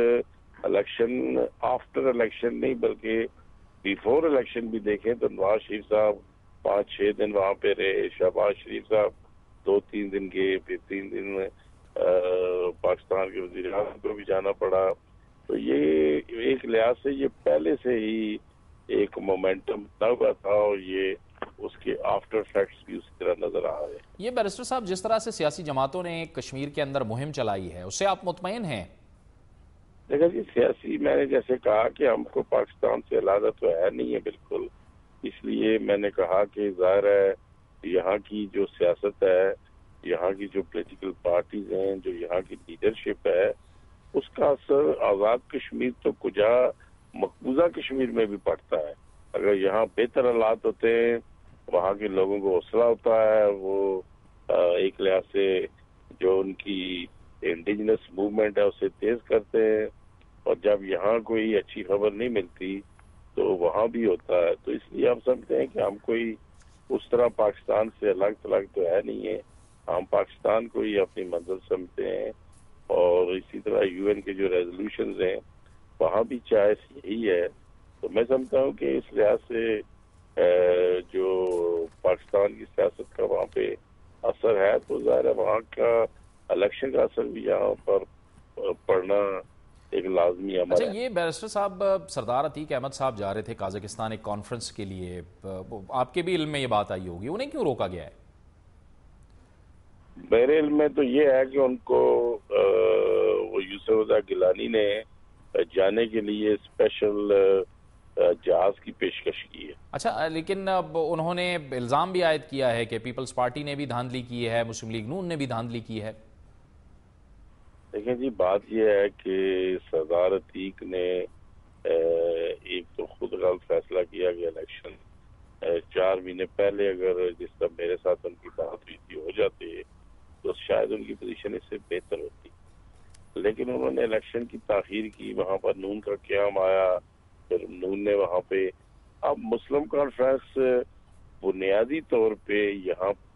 इलेक्शन आफ्टर इलेक्शन नहीं बल्कि बिफोर इलेक्शन भी देखें तो नवाज शरीफ साहब 5-6 दिन वहाँ पे रहे, शहबाज शरीफ साहब 2-3 दिन गए, फिर 3 दिन पाकिस्तान के वज़ीर आज़म को भी जाना पड़ा। तो ये एक लिहाज से ये पहले से ही एक मोमेंटम बना हुआ था और ये उसके आफ्टर फैक्ट्स भी उसी तरह नजर आ रहे हैं। ये बैरिस्टर साहब, जिस तरह से सियासी जमातों ने कश्मीर के अंदर मुहिम चलाई है उससे आप मुतमईन हैं? देखा जी, सियासी मैंने जैसे कहा कि हमको पाकिस्तान से अलग तो है नहीं है बिल्कुल, इसलिए मैंने कहा कि जाहिर है यहाँ की जो सियासत है, यहाँ की जो पॉलिटिकल पार्टीज हैं, जो यहाँ की लीडरशिप है, उसका असर आज़ाद कश्मीर तो कुजा मकबूजा कश्मीर में भी पड़ता है। अगर यहाँ बेहतर हालात होते हैं, वहाँ के लोगों को हौसला होता है, वो एक लिहाज से जो उनकी इंडिजिनस मूवमेंट है उसे तेज करते हैं, और जब यहाँ कोई अच्छी खबर नहीं मिलती तो वहाँ भी होता है। तो इसलिए हम समझते हैं कि हम कोई उस तरह पाकिस्तान से अलग थलग तो है नहीं है, हम पाकिस्तान को ही अपनी मंजिल समझते हैं। और इसी तरह UN के जो रेजोल्यूशंस हैं वहाँ भी चाहे यही है। तो मैं समझता हूँ कि इस लिहाज से جو پاکستان کی سیاست کا وہاں پہ اثر ہے، تو ظاہر ہے وہاں کا الیکشن کا اثر بھی یہاں پر پڑنا ایک لازمی عمل ہے۔ اچھا، یہ بیرسٹر صاحب سردار عتیق احمد صاحب جا رہے تھے قازقستان ایک کانفرنس کے لیے، آپ کے بھی علم میں یہ بات آئی ہوگی، انہیں کیوں روکا گیا ہے؟ میرے علم میں تو یہ ہے کہ ان کو وہ یوسف رضا گیلانی نے جانے کے لیے اسپیشل جہاز کی پیشکش کی ہے۔ اچھا، لیکن اب انہوں نے الزام بھی عائد کیا ہے کہ پیپلز پارٹی نے بھی دھاندلی کی ہے، مسلم لیگ نون نے بھی دھاندلی کی ہے۔ دیکھیں جی، بات یہ ہے کہ سردار عتیق نے ایک تو خود غلط فیصلہ کیا کہ الیکشن 4 مہینے پہلے اگر جس طرح میرے ساتھ ان کی بات ہوئی تھی ہو جاتے تو شاید ان کی پوزیشن اس سے بہتر ہوتی، لیکن انہوں نے الیکشن کی تاخیر کی، وہاں پر نون کا قیام آیا، پھر نون نے وہاں پہ، اب مسلم کانفرنس بنیادی طور پہ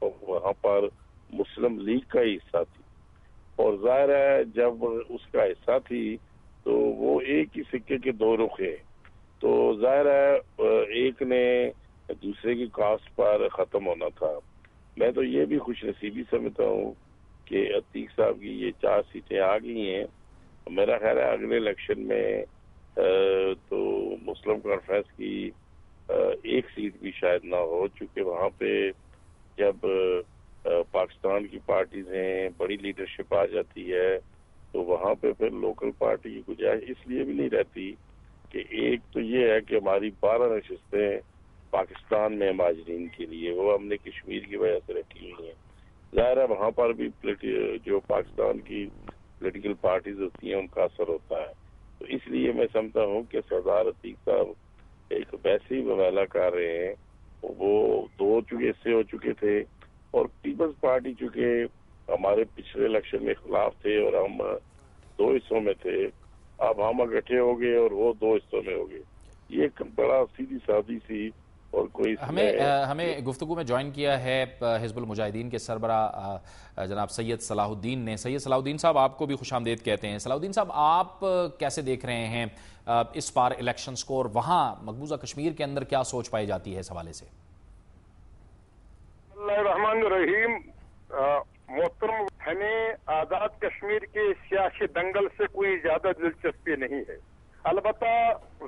وہاں پر مسلم لیگ کا ہی حصہ تھی، اور ظاہر ہے جب اس کا حصہ تھی تو وہ ایک ہی سکے کے 2 رخ ہیں، تو ظاہر ہے ایک نے دوسرے کی کاسٹ پر ختم ہونا تھا۔ میں تو یہ بھی خوش نصیبی سمجھتا ہوں کہ عتیق صاحب کی یہ 4 سیٹیں آ گئی ہیں، میرا خیال ہے اگلے الیکشن میں تو مسلم کانفرنس کی 1 سیٹ بھی شاید نہ ہو، چونکہ وہاں پہ جب پاکستان کی پارٹیز ہیں، بڑی لیڈرشپ آ جاتی ہے تو وہاں پہ پھر لوکل پارٹی کی گنجائش اس لیے بھی نہیں رہتی کہ ایک تو یہ ہے کہ ہماری 12 نشستیں پاکستان میں مہاجرین کے لیے وہ ہم نے کشمیر کی وجہ سے رکھی ہوئی ہیں، ظاہر ہے وہاں پر بھی جو پاکستان کی پولیٹیکل پارٹیز ہوتی ہیں ان کا اثر ہوتا ہے، تو اس لیے میں سمجھتا ہوں کہ سردار عتیق صاحب ایک ویسے ہی مبالغہ کر رہے ہیں، وہ 2 چکے سے ہو چکے تھے، اور پیپلز پارٹی چونکہ ہمارے پچھلے الیکشن میں خلاف تھے اور ہم 2 حصوں میں تھے، اب ہم اکٹھے ہو گئے اور وہ 2 حصوں میں ہو گئے، یہ ایک بڑا سیدھی سادی سی اور کوئی ہمیں گفتگو میں جوائن کیا ہے حزب المجاہدین کے سربراہ جناب سید صلاح الدین نے۔ سید صلاح الدین صاحب، آپ کو بھی خوش آمدید کہتے ہیں۔ صلاح الدین صاحب، آپ کیسے دیکھ رہے ہیں اس بار الیکشنز کو، اور وہاں مقبوضہ کشمیر کے اندر کیا سوچ پائی جاتی ہے اس حوالے سے؟ اللہ الرحمن الرحیم۔ محترم، ہمیں آزاد کشمیر کے سیاسی دنگل سے کوئی زیادہ دلچسپی نہیں ہے، البتہ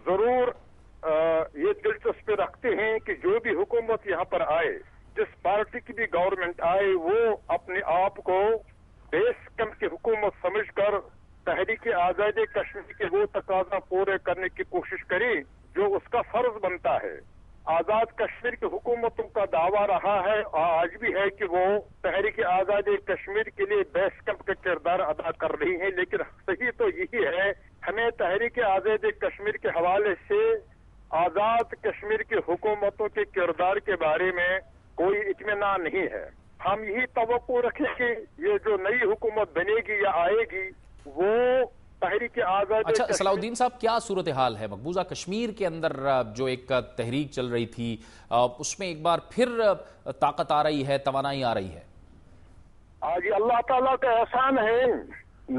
ضرور یہ دلچسپی رکھتے ہیں کہ جو بھی حکومت یہاں پر آئے، جس پارٹی کی بھی گورنمنٹ آئے، وہ اپنے آپ کو بیس کیمپ کی حکومت سمجھ کر تحریک آزادی کشمیر کے وہ تقاضا پورے کرنے کی کوشش کرے جو اس کا فرض بنتا ہے۔ آزاد کشمیر کی حکومتوں کا دعویٰ رہا ہے اور آج بھی ہے کہ وہ تحریک آزادی کشمیر کے لیے بیس کیمپ کا کردار ادا کر رہی ہیں، لیکن صحیح تو یہی ہے، ہمیں تحریک آزادی کشمیر کے حوالے سے آزاد کشمیر کی حکومتوں کے کردار کے بارے میں کوئی اطمینان نہیں ہے۔ ہم یہی توقع رکھیں کہ یہ جو نئی حکومت بنے گی یا آئے گی وہ تحریک آزادی۔ اچھا صلاح الدین صاحب، کیا صورتحال ہے مقبوضہ کشمیر کے اندر؟ جو ایک تحریک چل رہی تھی اس میں ایک بار پھر طاقت آ رہی ہے، توانائی آ رہی ہے؟ آج اللہ تعالیٰ کا احسان ہے،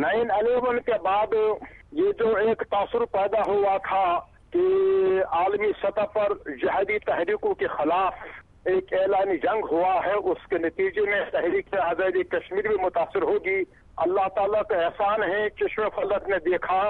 9/11 کے بعد یہ جو ایک تاثر پیدا ہوا تھا کہ عالمی سطح پر جہادی تحریکوں کے خلاف ایک اعلانی جنگ ہوا ہے، اس کے نتیجے میں تحریک آزادی کشمیر بھی متاثر ہوگی۔ اللہ تعالیٰ کا احسان ہے، چشم فلک نے دیکھا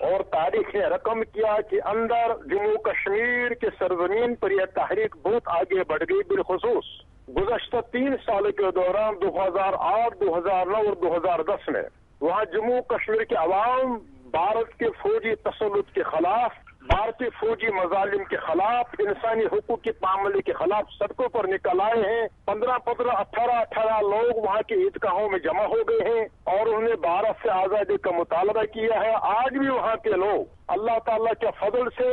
اور تاریخ نے رقم کیا کہ اندر جموں کشمیر کے سرزمین پر یہ تحریک بہت آگے بڑھ گئی، بالخصوص گزشتہ 3 سال کے دوران 2008، 2009 اور 2010 میں وہاں جموں کشمیر کے عوام بھارت کے فوجی تسلط کے خلاف، بھارتی فوجی مظالم کے خلاف، انسانی حقوق کی پامالی کے خلاف سڑکوں پر نکل آئے ہیں۔ 15 18 لوگ وہاں کے عیدگاہوں میں جمع ہو گئے ہیں اور انہوں نے بھارت سے آزادی کا مطالبہ کیا ہے۔ آج بھی وہاں کے لوگ اللہ تعالیٰ کے فضل سے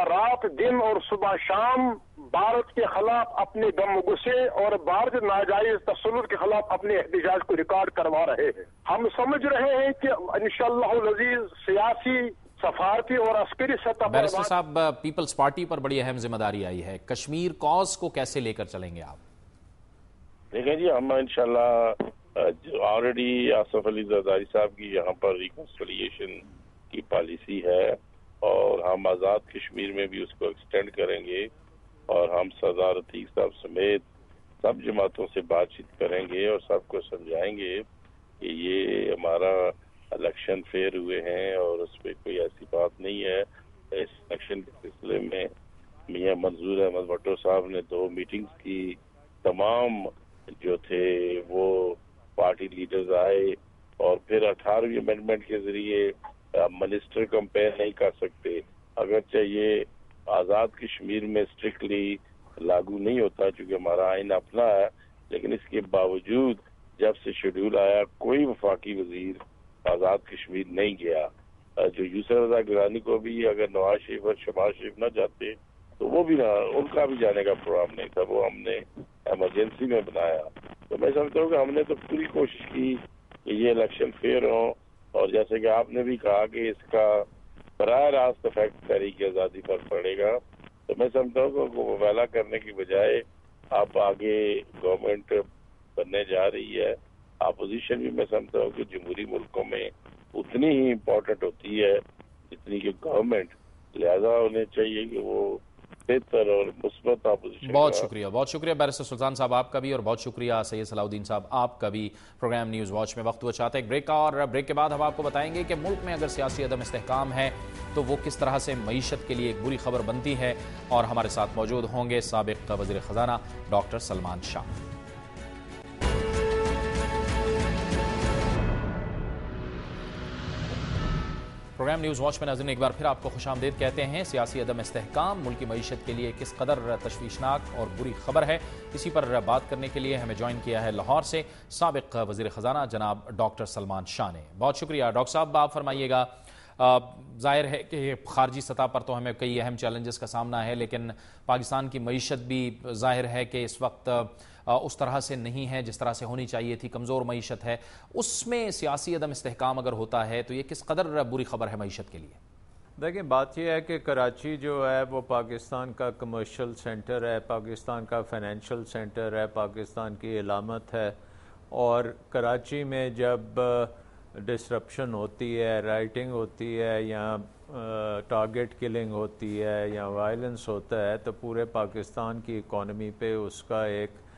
رات دن اور صبح شام بھارت کے خلاف اپنے غم غصے اور بھارت ناجائز تسلط کے خلاف اپنے احتجاج کو ریکارڈ کروا رہے ہیں۔ ہم سمجھ رہے ہیں کہ انشاءاللہ العزیز سیاسی، سفارتی اور عسکری سطح پر بیرسٹر صاحب، پیپلز پارٹی پر بڑی اہم ذمہ داری آئی ہے، کشمیر کاز کو کیسے لے کر چلیں گے آپ؟ دیکھیں جی، ہم انشاءاللہ آلریڈی آصف علی زرداری صاحب کی یہاں پر ریکنسیلیشن کی پالیسی ہے اور ہم آزاد کشمیر میں بھی اس کو ایکسٹینڈ کریں گے، اور ہم سردار عتیق صاحب سمیت سب جماعتوں سے بات چیت کریں گے اور سب کو سمجھائیں گے کہ یہ ہمارا الیکشن فیئر ہوئے ہیں اور اس پہ کوئی ایسی بات نہیں ہے. اس الیکشن کے سلسلے میں میاں منظور احمد بھٹو صاحب نے 2 میٹنگز کی. تمام جو تھے وہ پارٹی لیڈرز آئے اور پھر 18ویں امینڈمنٹ کے ذریعے منسٹر کمپیئر نہیں کر سکتے. اگرچہ یہ آزاد کشمیر میں اسٹرکٹلی لاگو نہیں ہوتا چونکہ ہمارا آئین اپنا ہے، لیکن اس کے باوجود جب سے شیڈول آیا کوئی وفاقی وزیر آزاد کشمیر نہیں گیا. جو یوسف رضا گیلانی کو بھی اگر نواز شریف اور شہباز شریف نہ جاتے تو وہ بھی نہ، ان کا بھی جانے کا پروگرام نہیں تھا، وہ ہم نے ایمرجنسی میں بنایا. تو میں سمجھتا ہوں کہ ہم نے تو پوری کوشش کی کہ یہ الیکشن فیئر ہوں، اور جیسے کہ آپ نے بھی کہا کہ اس کا براہ راست افیکٹ تحریک آزادی پر پڑے گا. تو میں سمجھتا ہوں کہ مبالغہ کرنے کی بجائے آپ آگے گورنمنٹ بننے جا رہی ہے. اپوزیشن بھی میں سمجھتا ہوں کہ جمہوری ملکوں میں اتنی ہی امپورٹنٹ ہوتی ہے جتنی کہ گورنمنٹ، لہذا انہیں چاہیے کہ وہ بہتر اور مثبت اپوزیشن. بہت شکریہ بیرسٹر سلطان صاحب آپ کا بھی، اور بہت شکریہ سید صلاح الدین صاحب آپ کا بھی. پروگرام نیوز واچ میں وقت ہوا چاہتا ہے ایک بریک کا، اور بریک کے بعد ہم آپ کو بتائیں گے کہ ملک میں اگر سیاسی عدم استحکام ہے تو وہ کس طرح سے معیشت کے لیے ایک بری خبر بنتی ہے. اور ہمارے ساتھ موجود ہوں گے سابق وزیر خزانہ ڈاکٹر سلمان شاہ. پروگرام نیوز واچ میں ناظرین ایک بار پھر آپ کو خوش آمدید کہتے ہیں. سیاسی عدم استحکام ملک کی معیشت کے لیے کس قدر تشویشناک اور بری خبر ہے، اسی پر بات کرنے کے لیے ہمیں جوائن کیا ہے لاہور سے سابق وزیر خزانہ جناب ڈاکٹر سلمان شاہ نے. بہت شکریہ ڈاکٹر صاحب. آپ فرمائیے گا، ظاہر ہے کہ خارجی سطح پر تو ہمیں کئی اہم چیلنجز کا سامنا ہے، لیکن پاکستان کی معیشت بھی ظاہر ہے کہ اس وقت اس طرح سے نہیں ہے جس طرح سے ہونی چاہیے تھی، کمزور معیشت ہے. اس میں سیاسی عدم استحکام اگر ہوتا ہے تو یہ کس قدر بری خبر ہے معیشت کے لیے؟ دیکھیں، بات یہ ہے کہ کراچی جو ہے وہ پاکستان کا کمرشل سینٹر ہے، پاکستان کا فائنینشل سینٹر ہے، پاکستان کی علامت ہے. اور کراچی میں جب ڈسرپشن ہوتی ہے، رائٹنگ ہوتی ہے، یا ٹارگٹ کلنگ ہوتی ہے، یا وائلنس ہوتا ہے، تو پورے پاکستان کی اکانومی پہ اس کا ایک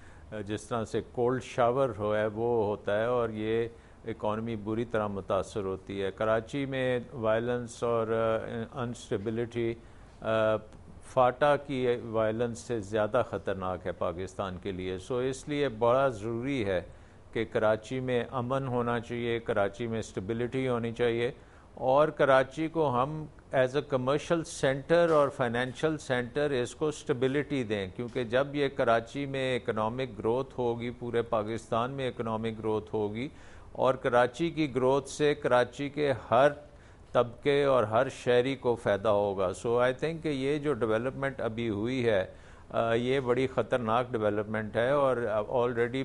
جس طرح سے کولڈ شاور ہے وہ ہوتا ہے، اور یہ اکانومی بری طرح متاثر ہوتی ہے. کراچی میں وائلنس اور انسٹیبلٹی فاٹا کی وائلنس سے زیادہ خطرناک ہے پاکستان کے لیے. سو اس لیے بڑا ضروری ہے کہ کراچی میں امن ہونا چاہیے، کراچی میں اسٹیبلٹی ہونی چاہیے، اور کراچی کو ہم ایز اے کمرشل سینٹر اور فائنینشل سینٹر اس کو اسٹیبلٹی دیں، کیونکہ جب یہ کراچی میں اکنامک گروتھ ہوگی، پورے پاکستان میں اکنامک گروتھ ہوگی، اور کراچی کی گروتھ سے کراچی کے ہر طبقے اور ہر شہری کو فائدہ ہوگا. سو آئی تھنک کہ یہ جو ڈیولپمنٹ ابھی ہوئی ہے یہ بڑی خطرناک ڈیولپمنٹ ہے، اور آلریڈی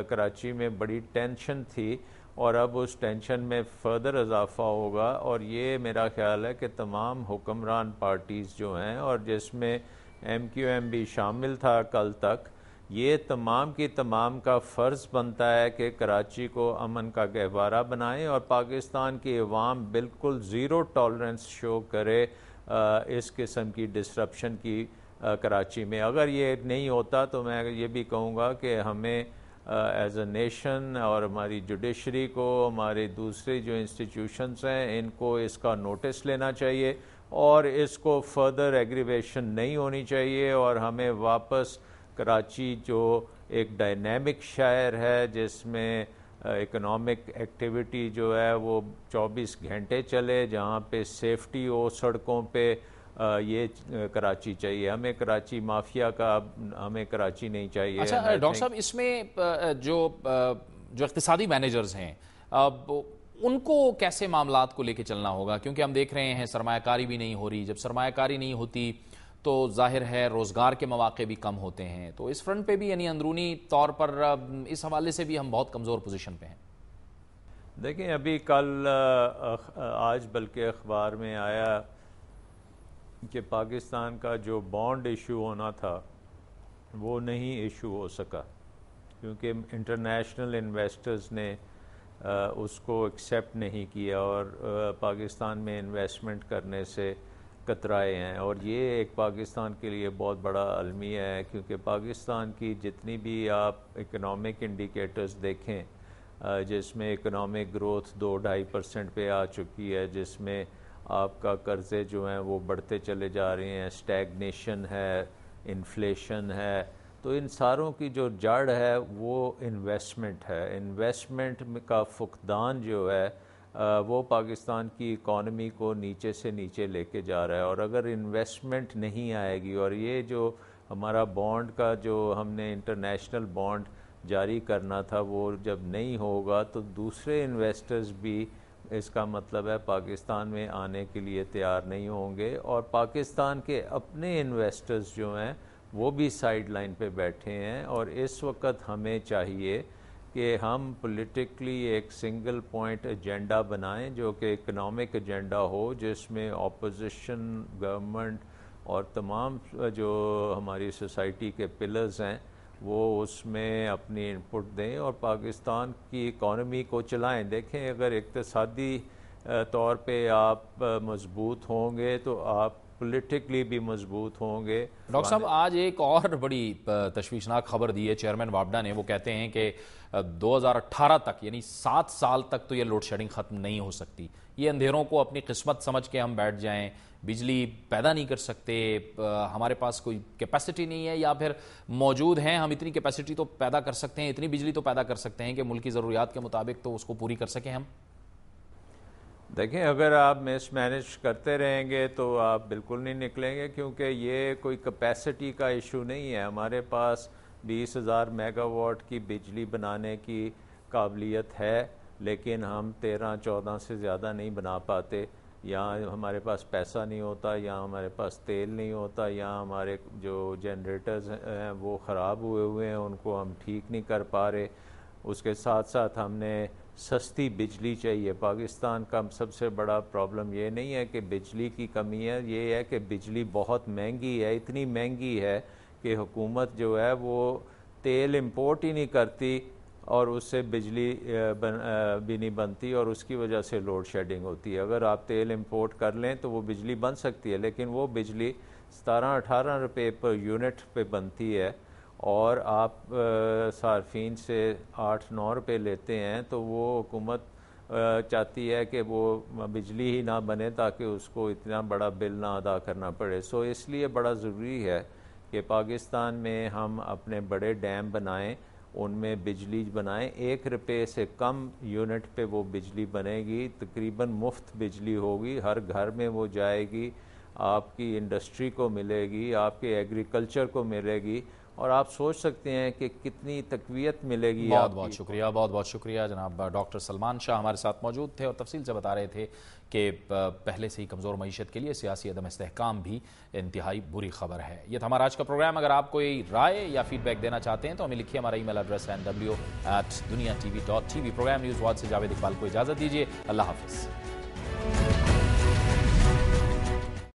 کراچی میں بڑی ٹینشن تھی، اور اب اس ٹینشن میں فردر اضافہ ہوگا. اور یہ میرا خیال ہے کہ تمام حکمران پارٹیز جو ہیں، اور جس میں ایم کیو ایم بھی شامل تھا کل تک، یہ تمام کی تمام کا فرض بنتا ہے کہ کراچی کو امن کا گہوارہ بنائیں، اور پاکستان کی عوام بالکل زیرو ٹالرنس شو کرے اس قسم کی ڈسرپشن کی کراچی میں. اگر یہ نہیں ہوتا تو میں یہ بھی کہوں گا کہ ہمیں ایز اے نیشن اور ہماری جوڈیشری کو، ہمارے دوسرے جو انسٹیٹیوشنز ہیں، ان کو اس کا نوٹس لینا چاہیے، اور اس کو فردر ایگریویشن نہیں ہونی چاہیے، اور ہمیں واپس کراچی جو ایک ڈائنامک شہر ہے جس میں اکنامک ایکٹیویٹی جو ہے وہ 24 گھنٹے چلے، جہاں پہ سیفٹی ہو سڑکوں پہ، یہ کراچی چاہیے. ہمیں کراچی مافیا کا، ہمیں کراچی نہیں چاہیے. اچھا ڈاکٹر صاحب، اس میں جو اقتصادی مینیجرز ہیں ان کو کیسے معاملات کو لے کے چلنا ہوگا؟ کیونکہ ہم دیکھ رہے ہیں سرمایہ کاری بھی نہیں ہو رہی. جب سرمایہ کاری نہیں ہوتی تو ظاہر ہے روزگار کے مواقع بھی کم ہوتے ہیں. تو اس فرنٹ پہ بھی یعنی اندرونی طور پر اس حوالے سے بھی ہم بہت کمزور پوزیشن پہ ہیں. دیکھیں، ابھی کل آج بلکہ اخبار میں آیا کہ پاکستان کا جو بانڈ ایشو ہونا تھا وہ نہیں ایشو ہو سکا، کیونکہ انٹرنیشنل انویسٹرز نے اس کو ایکسیپٹ نہیں کیا، اور پاکستان میں انویسٹمنٹ کرنے سے کترائے ہیں، اور یہ ایک پاکستان کے لیے بہت بڑا المیہ ہے، کیونکہ پاکستان کی جتنی بھی آپ اکنامک انڈیکیٹرز دیکھیں جس میں اکنامک گروتھ 2-2.5% پہ آ چکی ہے، جس میں آپ کا قرضے جو ہیں وہ بڑھتے چلے جا رہے ہیں، اسٹیگنیشن ہے، انفلیشن ہے، تو ان ساروں کی جو جڑ ہے وہ انویسٹمنٹ ہے۔ انویسٹمنٹ کا فقدان جو ہے وہ پاکستان کی اکانومی کو نیچے سے نیچے لے کے جا رہا ہے، اور اگر انویسٹمنٹ نہیں آئے گی، اور یہ جو ہمارا بانڈ کا جو ہم نے انٹرنیشنل بانڈ جاری کرنا تھا وہ جب نہیں ہوگا تو دوسرے انویسٹرز بھی اس کا مطلب ہے پاکستان میں آنے کے لیے تیار نہیں ہوں گے، اور پاکستان کے اپنے انویسٹرز جو ہیں وہ بھی سائیڈ لائن پہ بیٹھے ہیں۔ اور اس وقت ہمیں چاہیے کہ ہم پولیٹیکلی ایک سنگل پوائنٹ ایجنڈا بنائیں جو کہ اکنامک ایجنڈا ہو، جس میں اپوزیشن، گورنمنٹ اور تمام جو ہماری سوسائٹی کے پلرز ہیں وہ اس میں اپنی انپٹ دیں اور پاکستان کی اکانومی کو چلائیں۔ دیکھیں اگر اقتصادی طور پہ آپ مضبوط ہوں گے تو آپ پولیٹیکلی بھی مضبوط ہوں گے۔ ڈاکٹر صاحب آج ایک اور بڑی تشویشناک خبر دی ہے چیئرمین وابڈا نے، وہ کہتے ہیں کہ 2018 تک یعنی 7 سال تک تو یہ لوڈ شیڈنگ ختم نہیں ہو سکتی، یہ اندھیروں کو اپنی قسمت سمجھ کے ہم بیٹھ جائیں، بجلی پیدا نہیں کر سکتے، ہمارے پاس کوئی کیپیسٹی نہیں ہے، یا پھر موجود ہیں ہم اتنی کیپیسٹی تو پیدا کر سکتے ہیں، اتنی بجلی تو پیدا کر سکتے ہیں کہ ملکی ضروریات کے مطابق تو اس کو پوری کر سکیں ہم؟ دیکھیں اگر آپ مس مینج کرتے رہیں گے تو آپ بالکل نہیں نکلیں گے، کیونکہ یہ کوئی کیپیسٹی کا ایشو نہیں ہے۔ ہمارے پاس 20,000 میگا واٹ کی بجلی بنانے کی قابلیت ہے، لیکن ہم 13-14 سے زیادہ نہیں بنا پاتے، یا ہمارے پاس پیسہ نہیں ہوتا، یا ہمارے پاس تیل نہیں ہوتا، یا ہمارے جو جنریٹرز ہیں وہ خراب ہوئے ہیں، ان کو ہم ٹھیک نہیں کر پا رہے۔ اس کے ساتھ ساتھ ہم نے سستی بجلی چاہیے۔ پاکستان کا سب سے بڑا پرابلم یہ نہیں ہے کہ بجلی کی کمی ہے، یہ ہے کہ بجلی بہت مہنگی ہے، اتنی مہنگی ہے کہ حکومت جو ہے وہ تیل امپورٹ ہی نہیں کرتی اور اس سے بجلی بھی نہیں بنتی، اور اس کی وجہ سے لوڈ شیڈنگ ہوتی ہے۔ اگر آپ تیل امپورٹ کر لیں تو وہ بجلی بن سکتی ہے، لیکن وہ بجلی 17-18 روپے پر یونٹ پہ بنتی ہے، اور آپ صارفین سے 8-9 روپے لیتے ہیں، تو وہ حکومت چاہتی ہے کہ وہ بجلی ہی نہ بنے تاکہ اس کو اتنا بڑا بل نہ ادا کرنا پڑے۔ سو اس لیے بڑا ضروری ہے کہ پاکستان میں ہم اپنے بڑے ڈیم بنائیں، ان میں بجلی بنائیں، 1 روپے سے کم یونٹ پہ وہ بجلی بنے گی، تقریباً مفت بجلی ہوگی، ہر گھر میں وہ جائے گی، آپ کی انڈسٹری کو ملے گی، آپ کے ایگریکلچر کو ملے گی، اور آپ سوچ سکتے ہیں کہ کتنی تقویت ملے گی۔ بہت بہت شکریہ، بہت بہت شکریہ جناب ڈاکٹر سلمان شاہ ہمارے ساتھ موجود تھے اور تفصیل سے بتا رہے تھے کہ پہلے سے ہی کمزور معیشت کے لیے سیاسی عدم استحکام بھی انتہائی بری خبر ہے۔ یہ تھا ہمارا آج کا پروگرام۔ اگر آپ کوئی رائے یا فیڈ بیک دینا چاہتے ہیں تو ہمیں لکھیے، ہمارا ای میل ایڈریس ہے nw@duniatv.tv۔ پروگرام نیوز واچ سے جاوید اقبال کو اجازت دیجیے، اللہ حافظ۔